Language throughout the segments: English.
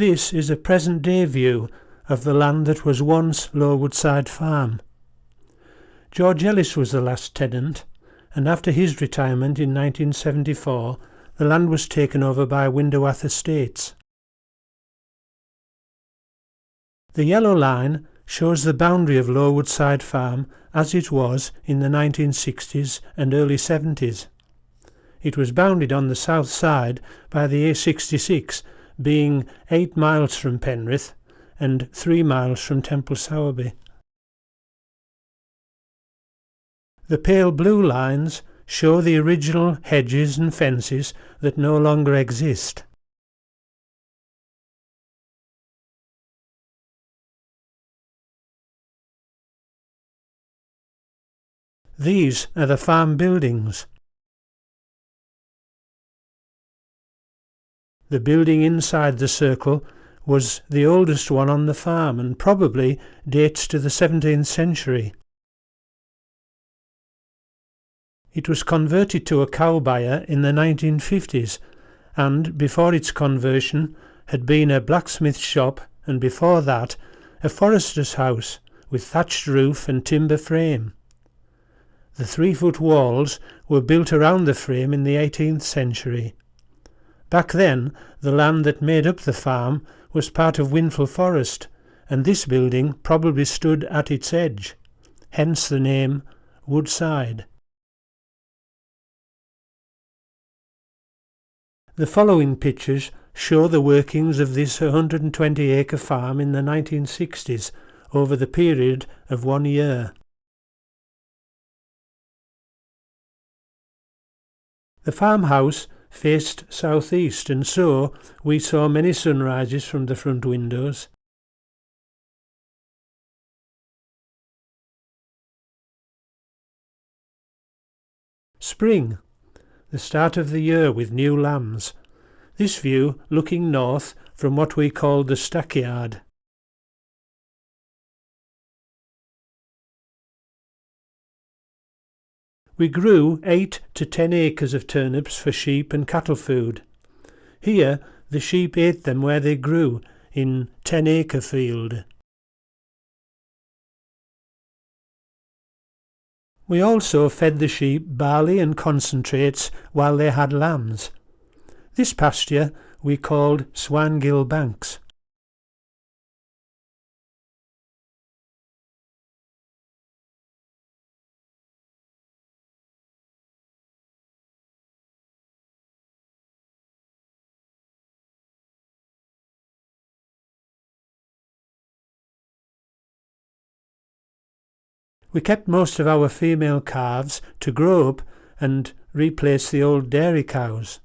This is a present-day view of the land that was once Woodside Farm. George Ellis was the last tenant, and after his retirement in 1974, the land was taken over by Winderwath Estates. The yellow line shows the boundary of Woodside Farm as it was in the 1960s and early 70s. It was bounded on the south side by the A66, being 8 miles from Penrith and 3 miles from Temple Sowerby. The pale blue lines show the original hedges and fences that no longer exist. These are the farm buildings. The building inside the circle was the oldest one on the farm and probably dates to the 17th century. It was converted to a cow byre in the 1950s and, before its conversion, had been a blacksmith shop and before that a forester's house with thatched roof and timber frame. The 3-foot walls were built around the frame in the 18th century. Back then, the land that made up the farm was part of Whinfell forest, and this building probably stood at its edge, hence the name Woodside. The following pictures show the workings of this 120-acre farm in the 1960s over the period of 1 year. The farmhouse faced southeast, and so we saw many sunrises from the front windows. Spring, the start of the year with new lambs. This view looking north from what we called the stackyard. We grew 8 to 10 acres of turnips for sheep and cattle food. Here the sheep ate them where they grew, in 10-acre field. We also fed the sheep barley and concentrates while they had lambs. This pasture we called Swinegill Banks. We kept most of our female calves to grow up and replace the old dairy cows.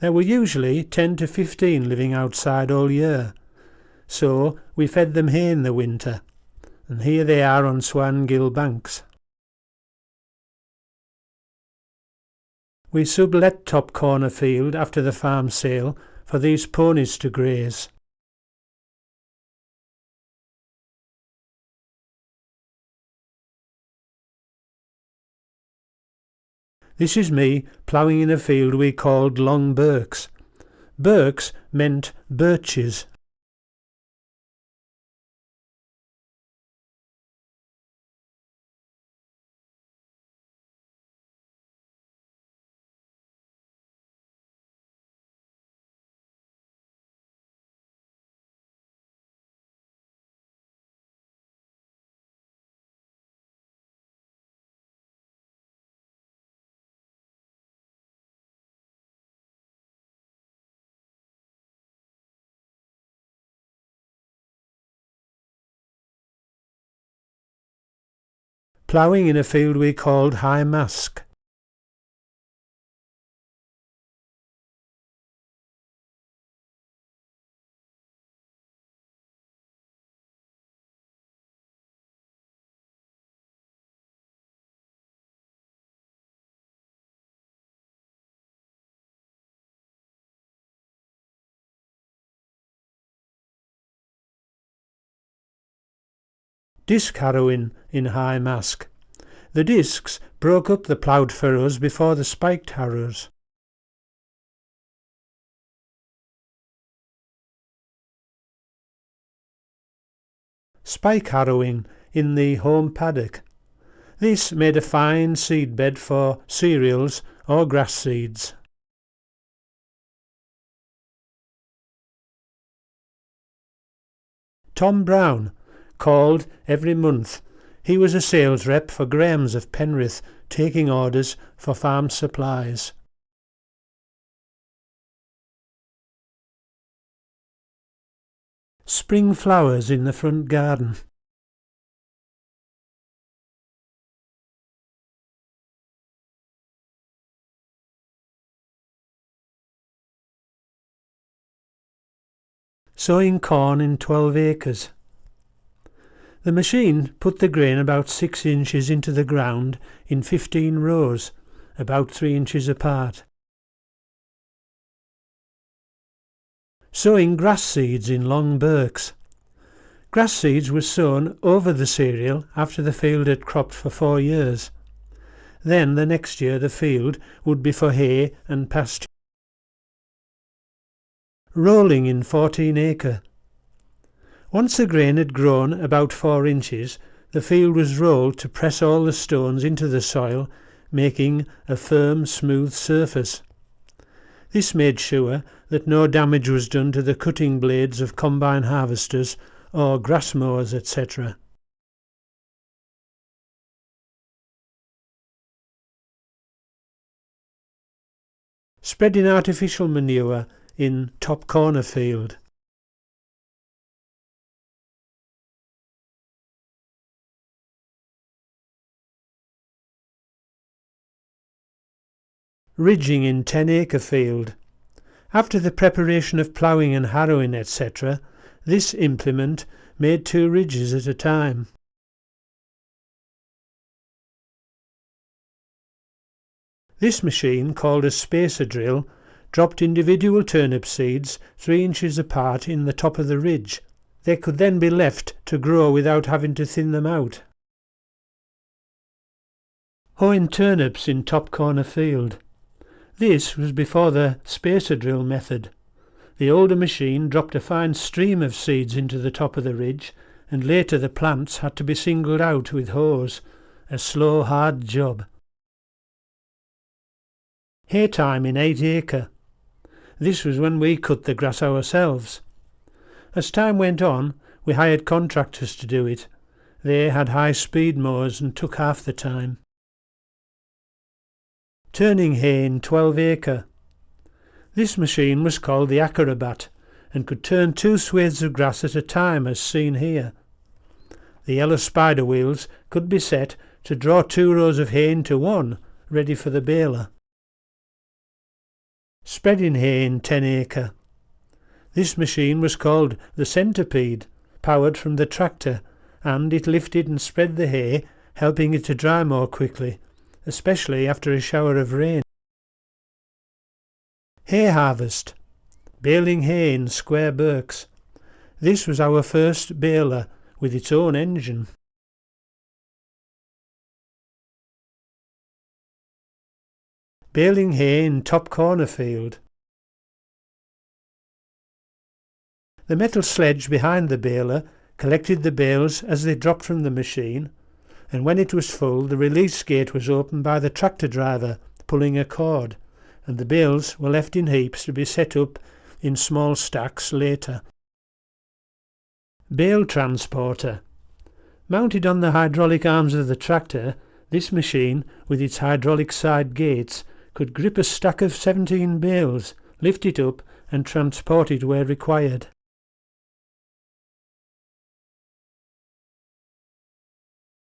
There were usually 10 to 15 living outside all year, so we fed them hay in the winter, and here they are on Swinegill Banks. We sublet Top Corner Field after the farm sale for these ponies to graze. This is me ploughing in a field we called Long Birks. Birks meant birches. Ploughing in a field we called High Mask. Disc harrowing in High Mask. The discs broke up the ploughed furrows before the spiked harrows. spike harrowing in the home paddock. This made a fine seed bed for cereals or grass seeds. Tom Brown called every month. He was a sales rep for Graham's of Penrith, taking orders for farm supplies. Spring flowers in the front garden. Sowing corn in 12 acres. The machine put the grain about 6 inches into the ground in 15 rows, about 3 inches apart. Sowing grass seeds in long birks. Grass seeds were sown over the cereal after the field had cropped for 4 years. Then the next year the field would be for hay and pasture. Rolling in 14 acre. Once the grain had grown about 4 inches, the field was rolled to press all the stones into the soil, making a firm, smooth surface. This made sure that no damage was done to the cutting blades of combine harvesters or grass mowers, etc. Spreading artificial manure in top corner field. Ridging in 10 acre field. After the preparation of ploughing and harrowing, etc., this implement made 2 ridges at a time. This machine, called a spacer drill, dropped individual turnip seeds 3 inches apart in the top of the ridge. They could then be left to grow without having to thin them out. Hoeing turnips in top corner field. This was before the spacer drill method. The older machine dropped a fine stream of seeds into the top of the ridge, and later the plants had to be singled out with hoes, a slow, hard job. Hay time in 8 acre. This was when we cut the grass ourselves. As time went on, we hired contractors to do it. They had high-speed mowers and took half the time. Turning hay in 12 acre. This machine was called the Acrobat and could turn 2 swathes of grass at a time, as seen here. The yellow spider wheels could be set to draw 2 rows of hay into one, ready for the baler. Spreading hay in 10 acre. This machine was called the Centipede, powered from the tractor, and it lifted and spread the hay, helping it to dry more quickly, especially after a shower of rain. Hay harvest. Baling hay in square birks. This was our first baler with its own engine. Baling hay in top corner field. The metal sledge behind the baler collected the bales as they dropped from the machine, and when it was full the release gate was opened by the tractor driver pulling a cord, and the bales were left in heaps to be set up in small stacks later. Bale transporter. Mounted on the hydraulic arms of the tractor, this machine, with its hydraulic side gates, could grip a stack of 17 bales, lift it up and transport it where required.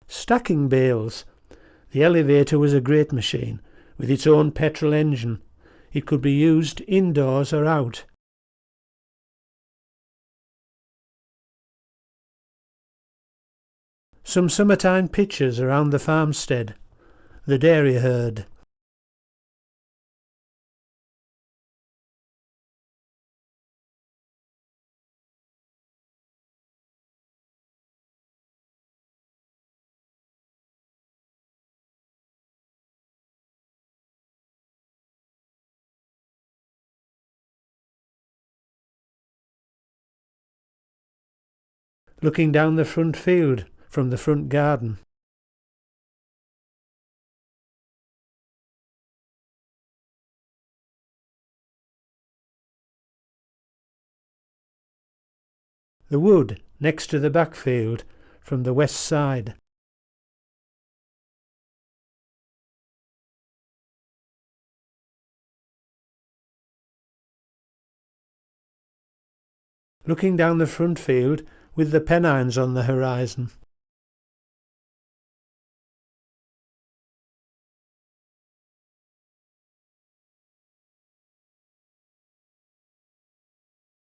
Stacking bales. The elevator was a great machine, with its own petrol engine. It could be used indoors or out. Some summertime pictures around the farmstead. The dairy herd. looking down the front field from the front garden. The wood next to the backfield from the west side. Looking down the front field with the Pennines on the horizon.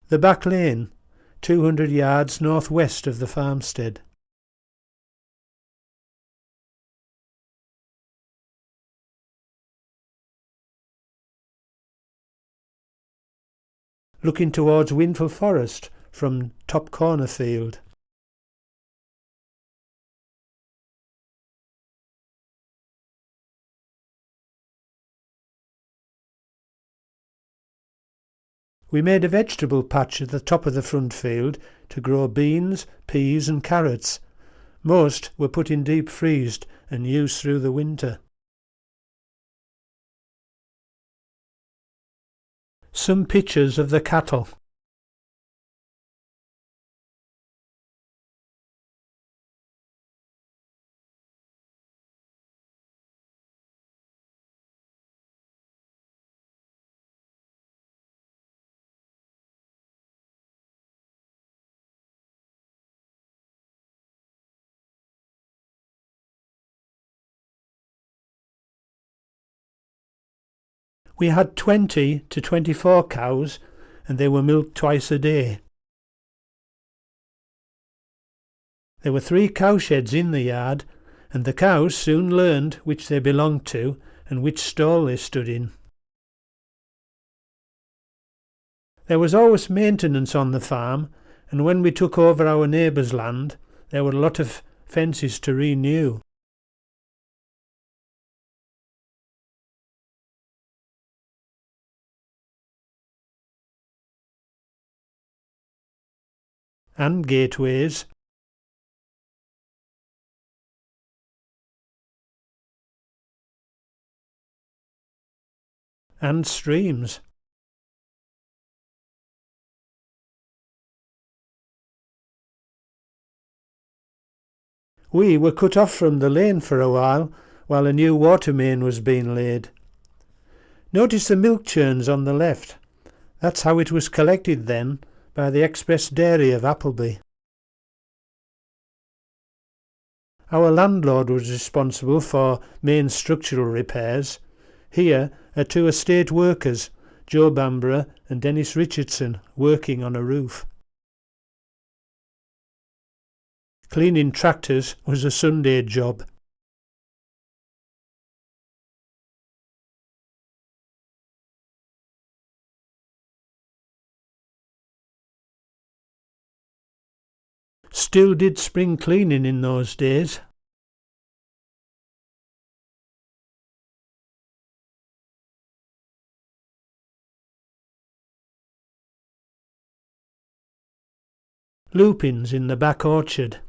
The back lane, 200 yards northwest of the farmstead. Looking towards Whinfell Forest from Top Corner Field. We made a vegetable patch at the top of the front field to grow beans, peas and carrots. Most were put in deep freezed and used through the winter. Some pictures of the cattle. We had 20 to 24 cows and they were milked twice a day. There were 3 cowsheds in the yard and the cows soon learned which they belonged to and which stall they stood in. There was always maintenance on the farm, and when we took over our neighbour's land there were a lot of fences to renew. And gateways. And streams. We were cut off from the lane for a while a new water main was being laid. Notice the milk churns on the left. That's how it was collected then, by the Express Dairy of Appleby. Our landlord was responsible for main structural repairs. Here are 2 estate workers, Joe Bamborough and Dennis Richardson, working on a roof. Cleaning tractors was a Sunday job. Still did spring cleaning in those days. Lupins in the back orchard.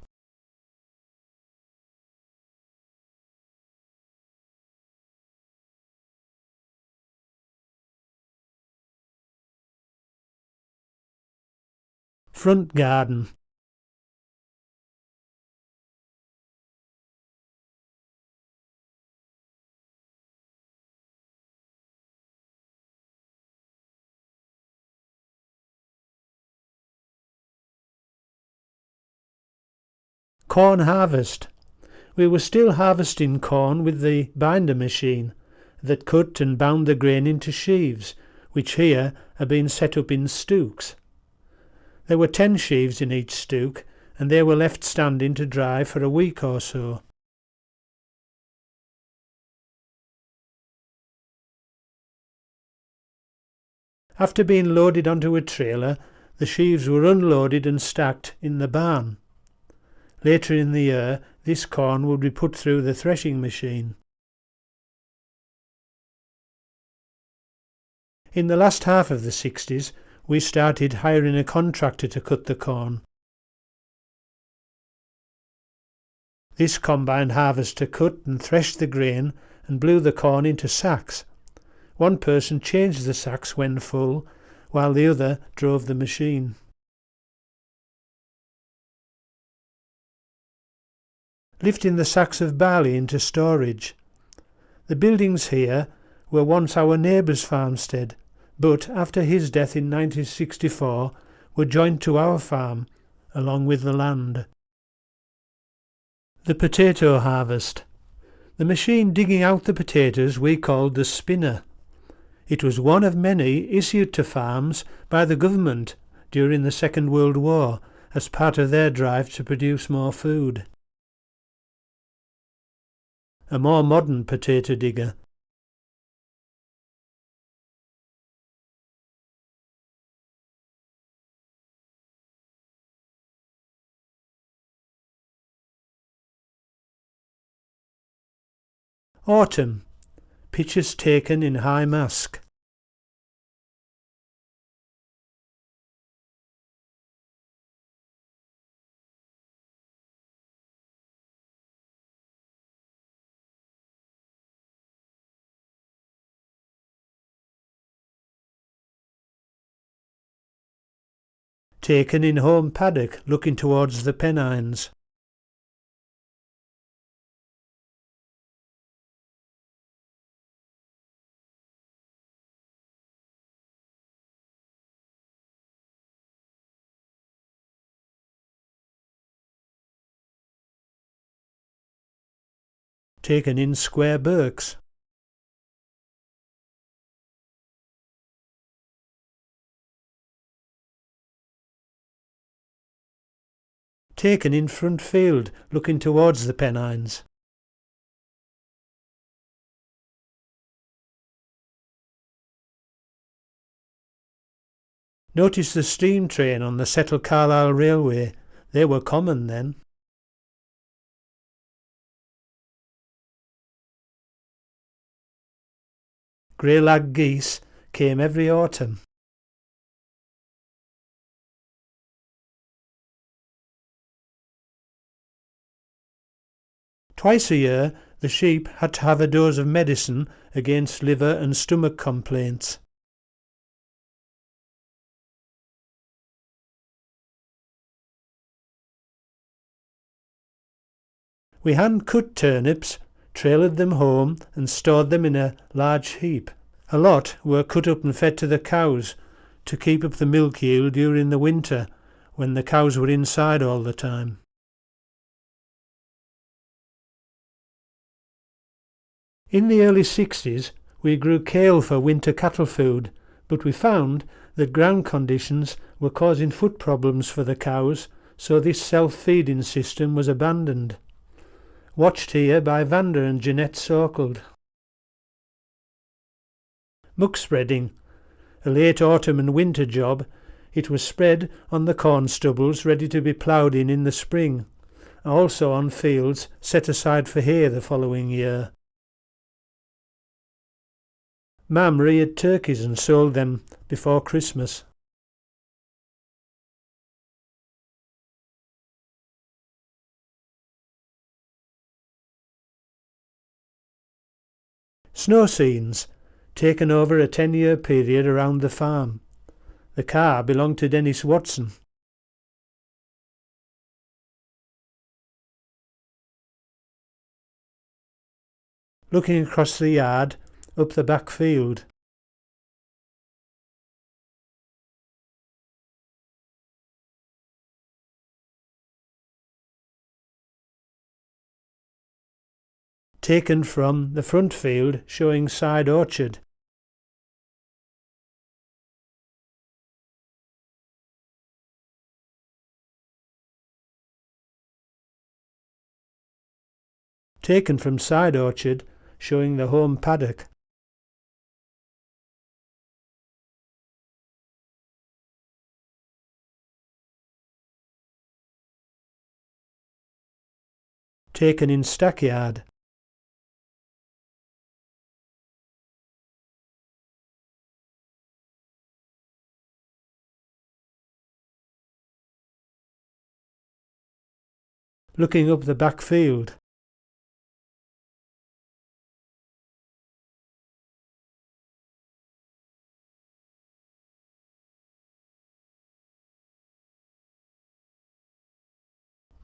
Front garden. Corn harvest. We were still harvesting corn with the binder machine that cut and bound the grain into sheaves, which here are being set up in stooks. There were 10 sheaves in each stook, and they were left standing to dry for a week or so. After being loaded onto a trailer, the sheaves were unloaded and stacked in the barn. Later in the year, this corn would be put through the threshing machine. In the last half of the 60s, we started hiring a contractor to cut the corn. This combine harvester cut and threshed the grain and blew the corn into sacks. One person changed the sacks when full, while the other drove the machine. Lifting the sacks of barley into storage. The buildings here were once our neighbour's farmstead, but after his death in 1964 were joined to our farm, along with the land. The potato harvest. The machine digging out the potatoes we called the spinner. It was one of many issued to farms by the government during the Second World War as part of their drive to produce more food. A more modern potato digger. Autumn. Pictures taken in high mask. Taken in home paddock looking towards the Pennines. Taken in square Berks. Taken in front field looking towards the Pennines. Notice the steam train on the Settle Carlisle Railway. They were common then. Grey lag geese came every autumn. Twice a year the sheep had to have a dose of medicine against liver and stomach complaints. We hand-cut turnips, trailered them home and stored them in a large heap. A lot were cut up and fed to the cows to keep up the milk yield during the winter when the cows were inside all the time. In the early 60s we grew kale for winter cattle food, but we found that ground conditions were causing foot problems for the cows, so this self-feeding system was abandoned. Watched here by Vanda and Jeanette Sorkeld. Muck spreading. A late autumn and winter job. It was spread on the corn stubbles ready to be ploughed in the spring, also on fields set aside for hay the following year. Mam reared turkeys and sold them before Christmas. Snow scenes, taken over a 10-year period around the farm. The car belonged to Dennis Watson. Looking across the yard, up the back field. Taken from the front field showing side orchard. Taken from side orchard showing the home paddock. Taken in stackyard. looking up the back field.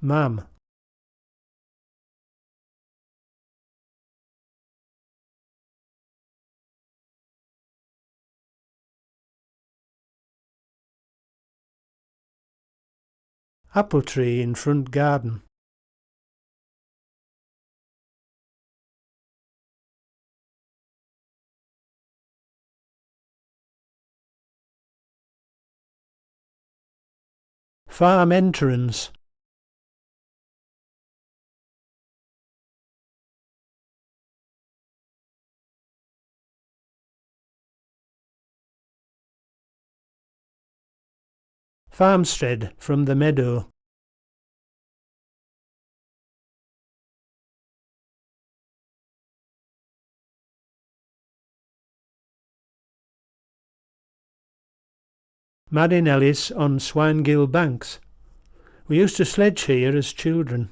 Ma'am. Apple tree in front garden. Farm entrance. Farmstead from the meadow. Mad in Ellis on Swinegill banks. We used to sledge here as children.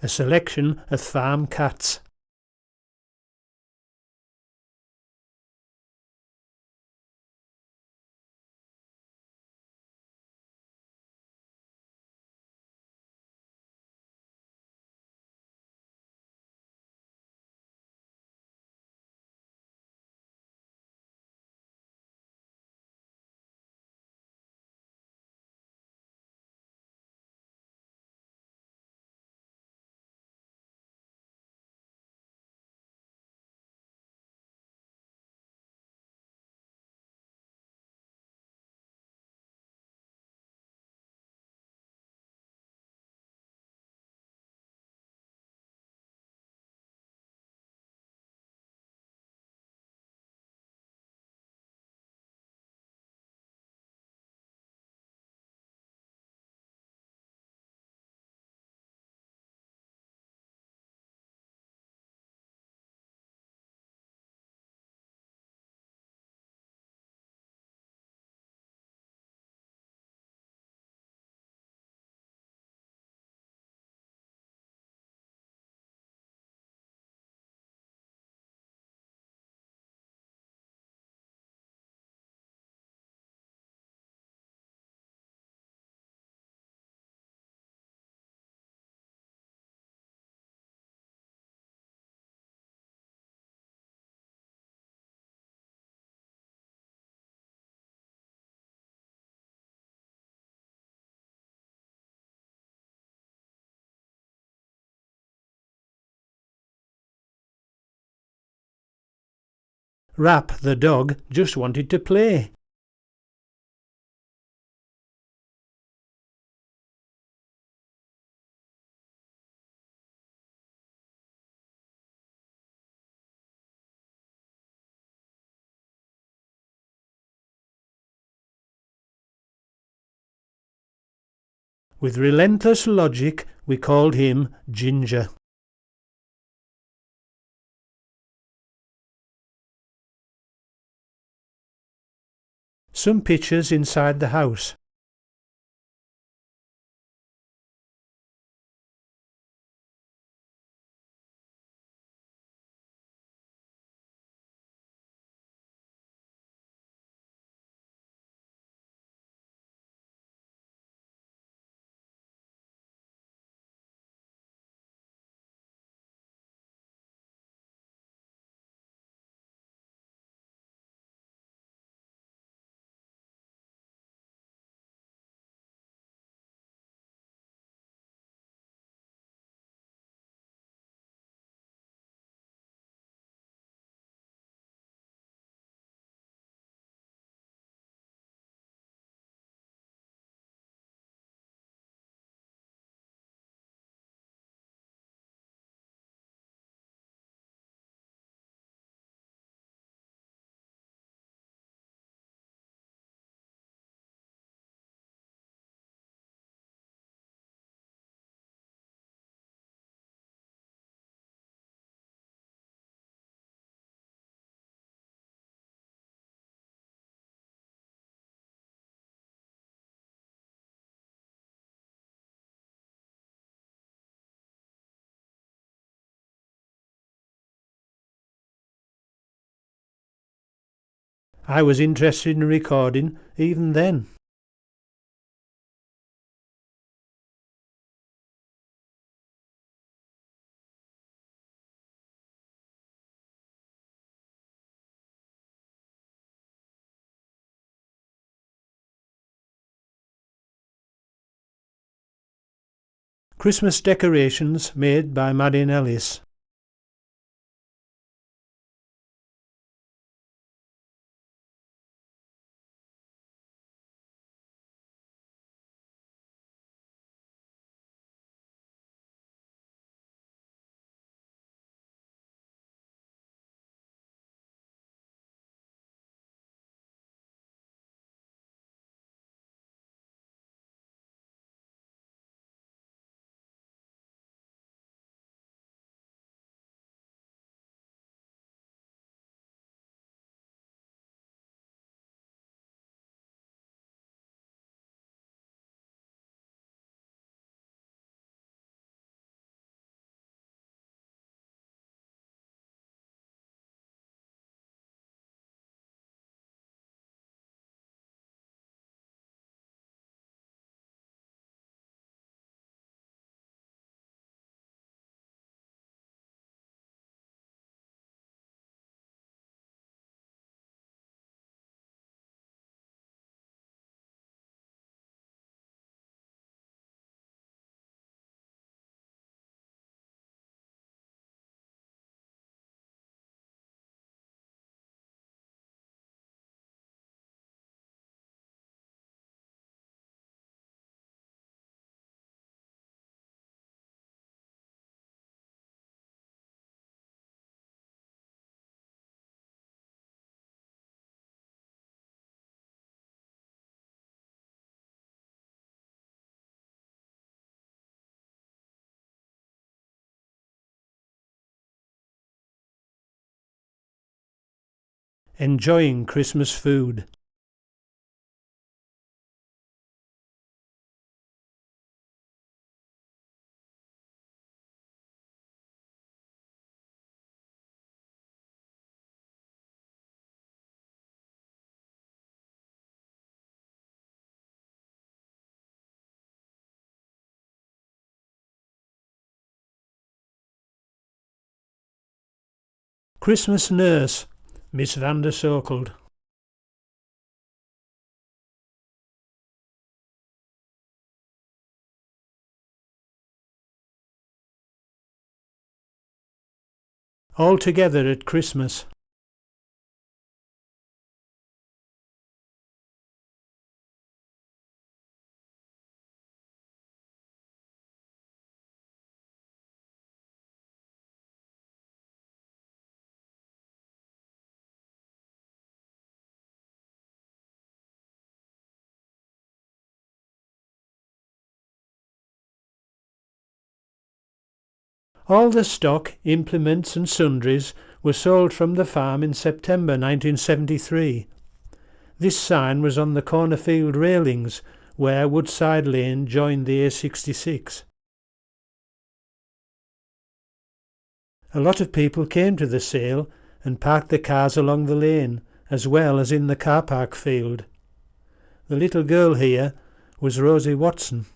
A selection of farm cats. Rap, the dog, just wanted to play. With relentless logic, we called him Ginger. Some pictures inside the house. I was interested in recording even then. Christmas decorations made by Maddie Ellis. Enjoying Christmas food. Christmas nurse, Miss van der Sokeld. All together at Christmas. All the stock, implements and sundries were sold from the farm in September 1973. This sign was on the cornerfield railings where Woodside Lane joined the A66. A lot of people came to the sale and parked their cars along the lane, as well as in the car park field. The little girl here was Rosie Watson.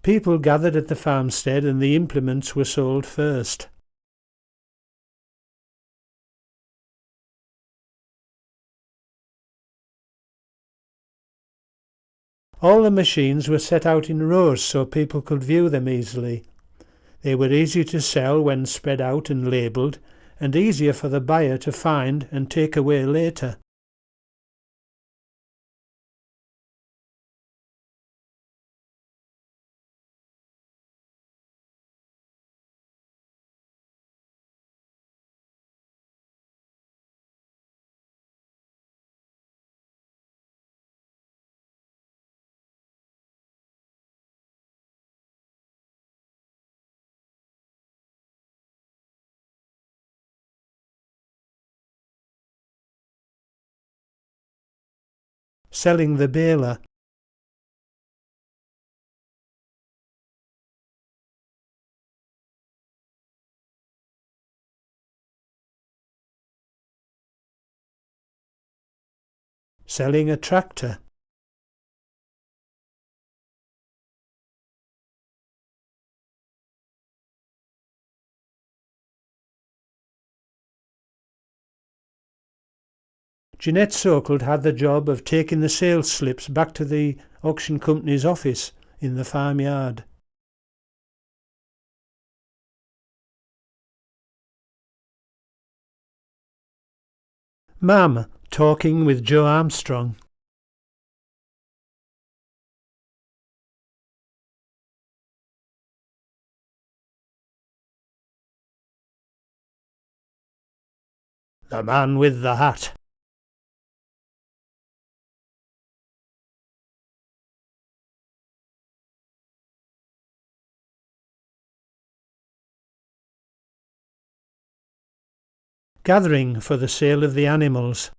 People gathered at the farmstead and the implements were sold first. All the machines were set out in rows so people could view them easily. They were easy to sell when spread out and labelled, and easier for the buyer to find and take away later. Selling the baler. Selling a tractor. Jeanette Sokold had the job of taking the sales slips back to the auction company's office in the farmyard. Mum talking with Joe Armstrong. The man with the hat. Gathering for the sale of the animals.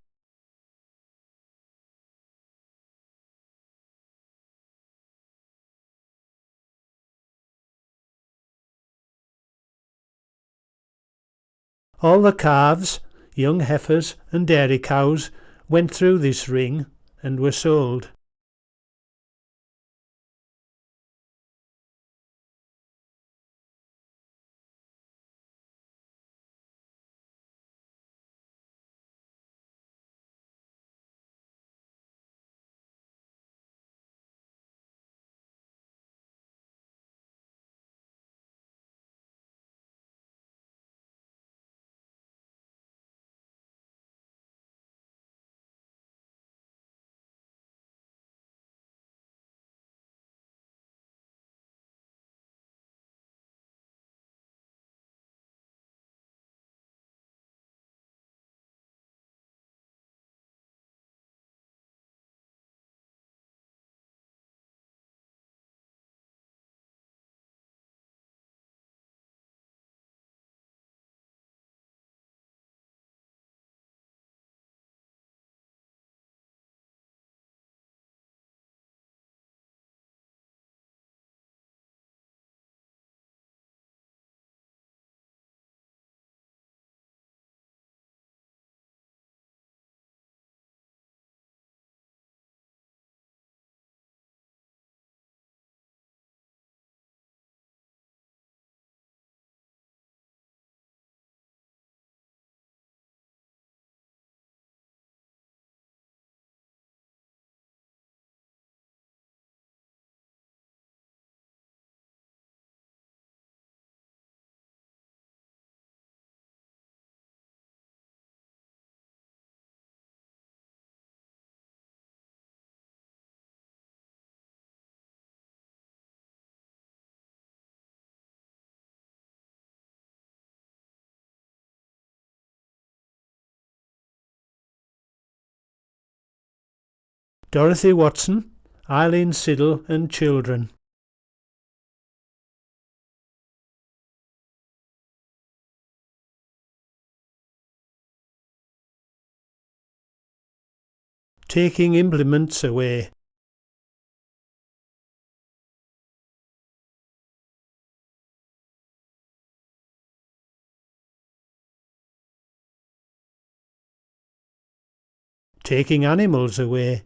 All the calves, young heifers and dairy cows went through this ring and were sold. Dorothy Watson, Eileen Siddle and children. Taking implements away. Taking animals away.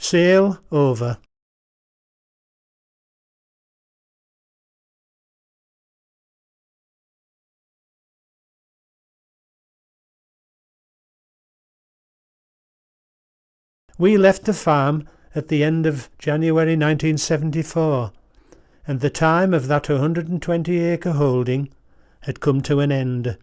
Sale over. We left the farm at the end of January 1974, and the time of that 120-acre holding had come to an end.